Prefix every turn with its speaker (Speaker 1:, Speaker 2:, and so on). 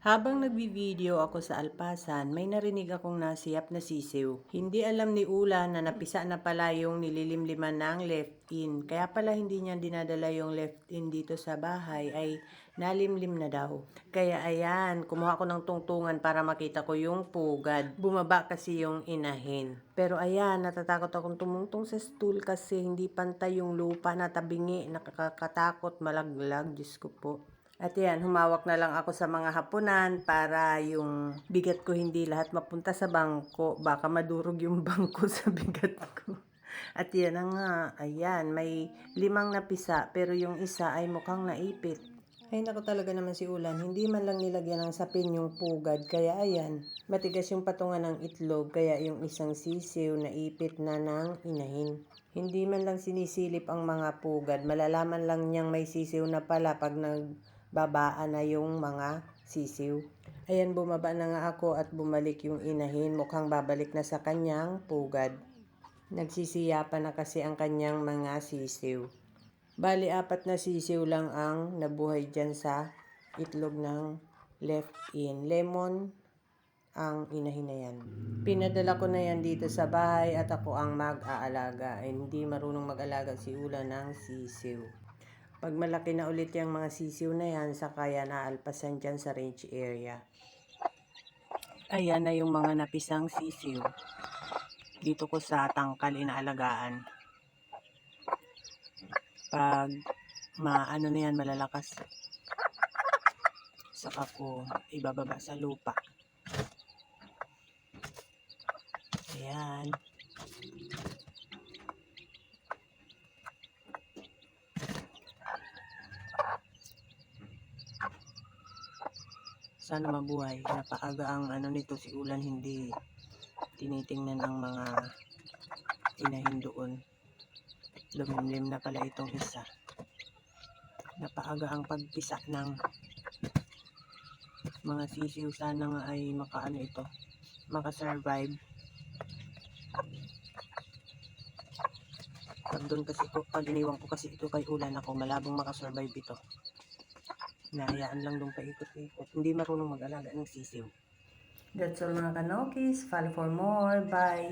Speaker 1: Habang nagbi-video ako sa alpasan, may narinig akong nasiyap na sisiw. Hindi alam ni Ula na napisa na pala yung nililimliman ng left in. Kaya pala hindi niya dinadala yung left in dito sa bahay ay nalimlim na daw. Kaya ayan, kumuha ko ng tungtungan para makita ko yung pugad. Bumaba kasi yung inahin. Pero ayan, natatakot akong tumungtong sa stool kasi hindi pantay yung lupa na tabingi. Nakakatakot, malaglag, Diyos ko po. At yan, humawak na lang ako sa mga hapunan para yung bigat ko hindi lahat mapunta sa bangko. Baka madurog yung bangko sa bigat ko. At yan na nga, ayan, may 5 napisa pero yung isa ay mukhang naipit. Ay naku talaga naman si Ulan, hindi man lang nilagyan ng sapin yung pugad. Kaya ayan, matigas yung patungan ng itlog kaya yung isang sisiw naipit na ng inahin. Hindi man lang sinisilip ang mga pugad, malalaman lang niyang may sisiw na pala pag nagbabaan na yung mga sisiw. Ayan, bumaba na nga ako at bumalik yung inahin, mukhang babalik na sa kanyang pugad. Nagsisiyapan na kasi ang kanyang mga sisiw. Bali, 4 na sisiw lang ang nabuhay dyan sa itlog ng left in. Lemon ang inahin na yan. Pinadala ko na yan dito sa bahay at ako ang mag-aalaga. Hindi marunong mag-alaga si Ula ng sisiw. Pag malaki na ulit yung mga sisiw na yan, saka yan naalpasan dyan sa range area. Ayan na yung mga napisang sisiw. Dito ko sa tangkal inaalagaan. Pag maano na yan, malalakas, saka ko ibababa sa lupa. Ayan. Sana mabuhay. Napaaga ang ano nito si Ulan, hindi tinitingnan ang mga inahin doon. Lumimlim na pala itong isa. Napaaga ang pagpisa ng mga sisiw. Sana nga ay makaano ito, makasurvive. Pag doon kasi ko, pag iniwan ko kasi ito kay Ulan, ako malabong makasurvive ito. Nahayaan lang doon paikot-ikot. Hindi marunong mag-alaga ng sisiw. That's all mga kanokis. Follow for more. Bye!